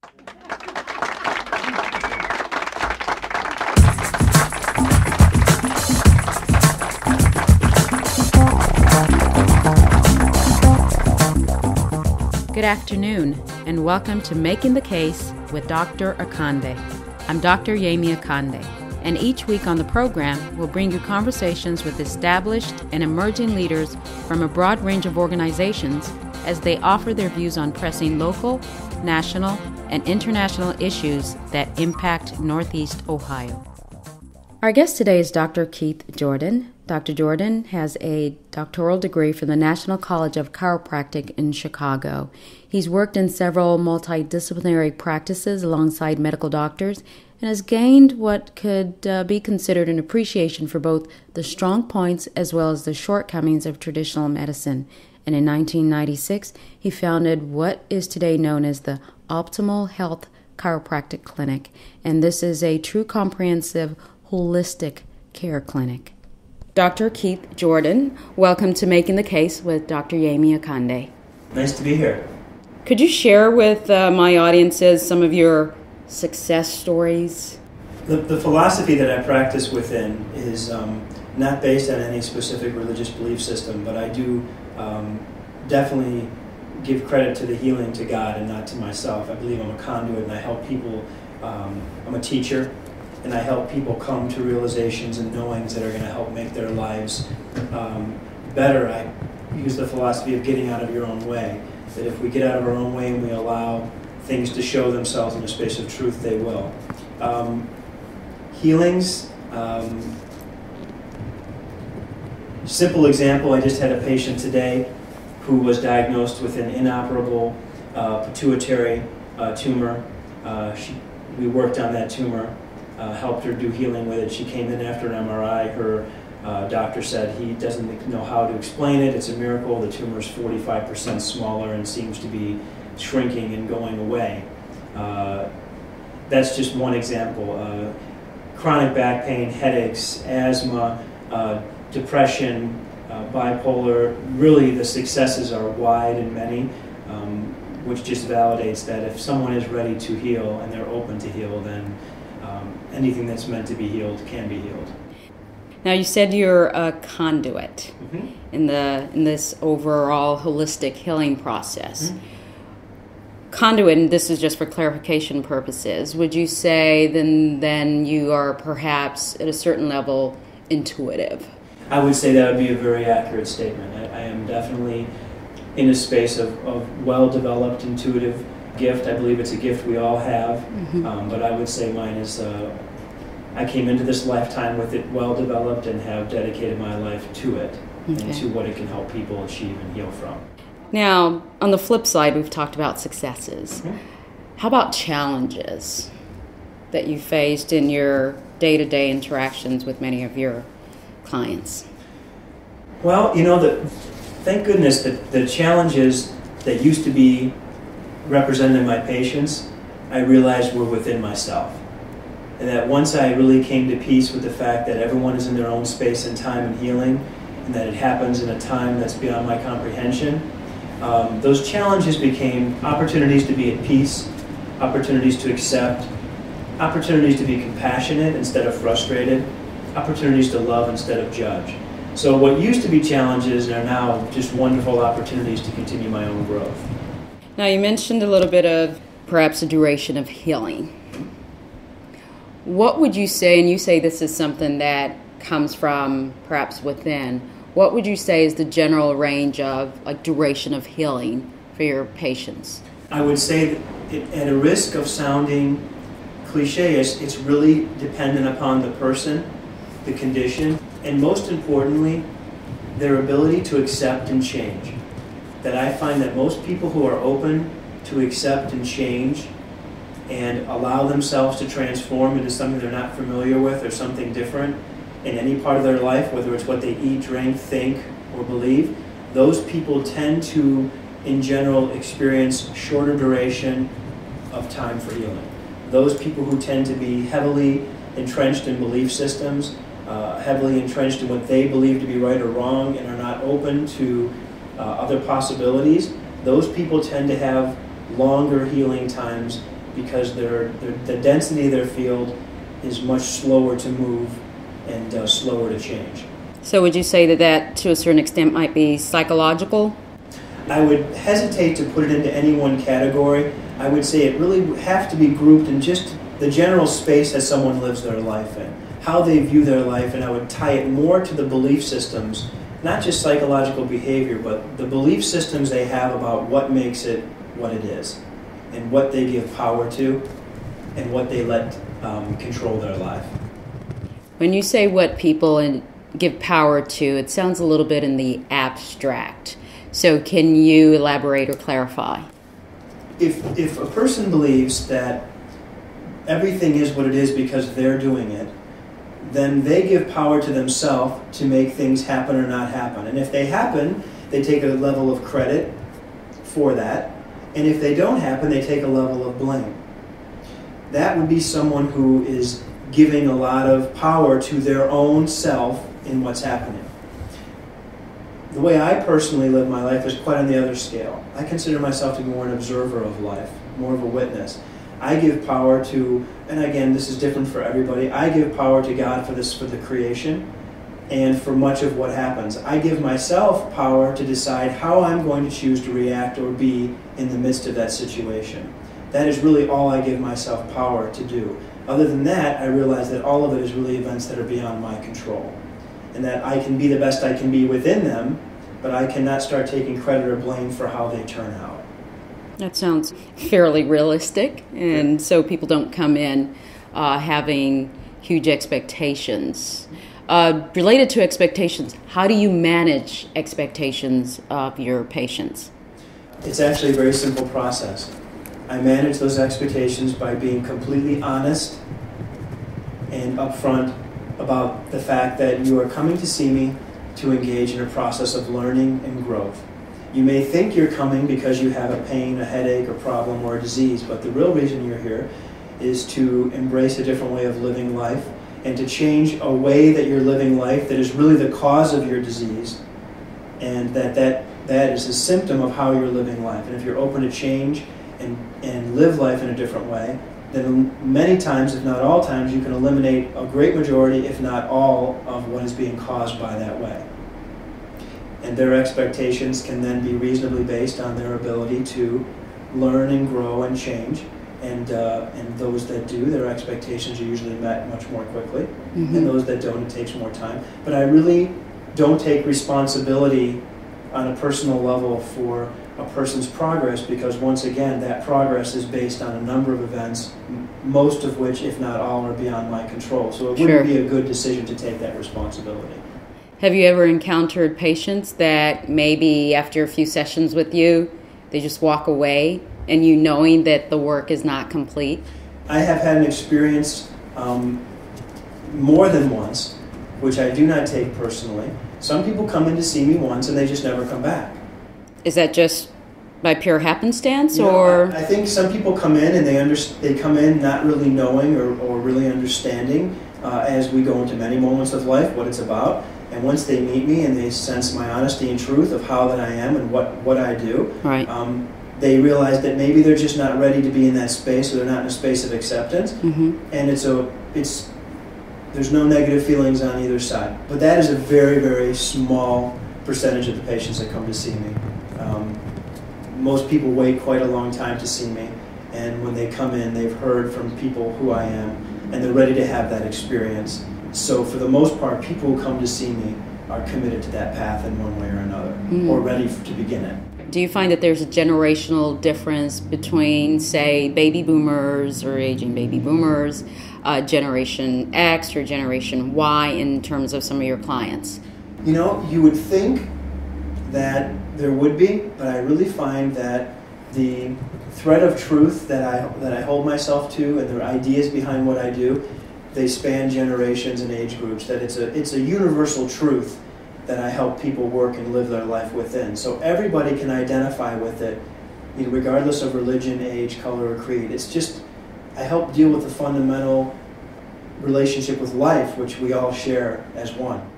Good afternoon, and welcome to Making the Case with Dr. Akande. I'm Dr. Yemi Akande, and each week on the program, we'll bring you conversations with established and emerging leaders from a broad range of organizations as they offer their views on pressing local, national, and international issues that impact Northeast Ohio. Our guest today is Dr. Keith Jordan. Dr. Jordan has a doctoral degree from the National College of Chiropractic in Chicago. He's worked in several multidisciplinary practices alongside medical doctors and has gained what could be considered an appreciation for both the strong points as well as the shortcomings of traditional medicine. And in 1996, he founded what is today known as the Optimal Health Chiropractic Clinic, and this is a true comprehensive holistic care clinic. Dr. Keith Jordan, welcome to Making the Case with Dr. Yemi Akande. Nice to be here. Could you share with my audiences some of your success stories? The philosophy that I practice within is not based on any specific religious belief system, but I do definitely give credit to the healing to God and not to myself. I believe I'm a conduit and I help people. I'm a teacher. And I help people come to realizations and knowings that are going to help make their lives better. I use the philosophy of getting out of your own way, that if we get out of our own way and we allow things to show themselves in a space of truth, they will. Healings, simple example, I just had a patient today who was diagnosed with an inoperable pituitary tumor. We worked on that tumor. Helped her do healing with it. She came in after an MRI. Her doctor said he doesn't know how to explain it. It's a miracle. The tumor is 45% smaller and seems to be shrinking and going away. That's just one example. Chronic back pain, headaches, asthma, depression, bipolar. Really, the successes are wide and many, which just validates that if someone is ready to heal and they're open to heal, then anything that's meant to be healed can be healed. Now, you said you're a conduit in this overall holistic healing process. Conduit, and this is just for clarification purposes, would you say then you are perhaps at a certain level intuitive? I would say that would be a very accurate statement. I am definitely in a space of well-developed intuitive gift. I believe it's a gift we all have, but I would say mine is, I came into this lifetime with it well developed and have dedicated my life to it and to what it can help people achieve and heal from. Now, on the flip side, we've talked about successes. How about challenges that you faced in your day-to-day interactions with many of your clients? Well, thank goodness that the challenges that used to be represented in my patients, I realized were within myself. And that once I really came to peace with the fact that everyone is in their own space and time and healing, and that it happens in a time that's beyond my comprehension, those challenges became opportunities to be at peace, opportunities to accept, opportunities to be compassionate instead of frustrated, opportunities to love instead of judge. So what used to be challenges are now just wonderful opportunities to continue my own growth. Now, you mentioned a little bit of perhaps a duration of healing. What would you say, and you say this is something that comes from perhaps within, what would you say is the general range of duration of healing for your patients? I would say that at a risk of sounding cliche, it's really dependent upon the person, the condition, and most importantly, their ability to accept and change. That I find that most people who are open to accept and change and allow themselves to transform into something they're not familiar with or something different in any part of their life, whether it's what they eat, drink, think, or believe, those people tend to, in general, experience shorter duration of time for healing. Those people who tend to be heavily entrenched in belief systems, heavily entrenched in what they believe to be right or wrong, and are not open to other possibilities, those people tend to have longer healing times because the density of their field is much slower to move and slower to change. So would you say that to a certain extent might be psychological? I would hesitate to put it into any one category. I would say it really would have to be grouped in just the general space that someone lives their life in, how they view their life, and I would tie it more to the belief systems, not just psychological behavior, but the belief systems they have about what makes it what it is, and what they give power to, and what they let control their life. When you say what people give power to, it sounds a little bit in the abstract. So can you elaborate or clarify? If a person believes that everything is what it is because they're doing it, then they give power to themselves to make things happen or not happen. And if they happen, they take a level of credit for that. And if they don't happen, they take a level of blame. That would be someone who is giving a lot of power to their own self in what's happening. The way I personally live my life is quite on the other scale. I consider myself to be more an observer of life, more of a witness. I give power to, and again, this is different for everybody, I give power to God for the creation and for much of what happens. I give myself power to decide how I'm going to choose to react or be in the midst of that situation. That is really all I give myself power to do. Other than that, I realize that all of it is really events that are beyond my control, and that I can be the best I can be within them, but I cannot start taking credit or blame for how they turn out. That sounds fairly realistic, and so people don't come in having huge expectations. Related to expectations, how do you manage expectations of your patients? It's actually a very simple process. I manage those expectations by being completely honest and upfront about the fact that you are coming to see me to engage in a process of learning and growth. You may think you're coming because you have a pain, a headache, a problem, or a disease, but the real reason you're here is to embrace a different way of living life and to change a way that you're living life that is really the cause of your disease, and that is a symptom of how you're living life. And if you're open to change and live life in a different way, then many times, if not all times, you can eliminate a great majority, if not all, of what is being caused by that way. And their expectations can then be reasonably based on their ability to learn and grow and change. And those that do, their expectations are usually met much more quickly. Mm-hmm. And those that don't, it takes more time. But I really don't take responsibility on a personal level for a person's progress, because once again, that progress is based on a number of events, most of which, if not all, are beyond my control. So it wouldn't be a good decision to take that responsibility. Have you ever encountered patients that maybe after a few sessions with you, they just walk away and you knowing that the work is not complete? I have had an experience more than once, which I do not take personally. Some people come in to see me once and they just never come back. Is that just by pure happenstance, or? I think some people come in and they come in not really knowing or really understanding, as we go into many moments of life, what it's about. And once they meet me and they sense my honesty and truth of how that I am and what I do, right. They realize that maybe they're just not ready to be in that space, or they're not in a space of acceptance. Mm-hmm. And there's no negative feelings on either side. But that is a very, very small percentage of the patients that come to see me. Most people wait quite a long time to see me, and when they come in, they've heard from people who I am, and they're ready to have that experience. So for the most part, people who come to see me are committed to that path in one way or another, or ready to begin it. Do you find that there's a generational difference between, say, baby boomers or aging baby boomers, Generation X or Generation Y in terms of some of your clients? You know, you would think that there would be, but I really find that the thread of truth that I hold myself to and the ideas behind what I do, they span generations and age groups, that it's a universal truth that I help people work and live their life within. So everybody can identify with it, regardless of religion, age, color, or creed. It's just, I help deal with the fundamental relationship with life, which we all share as one.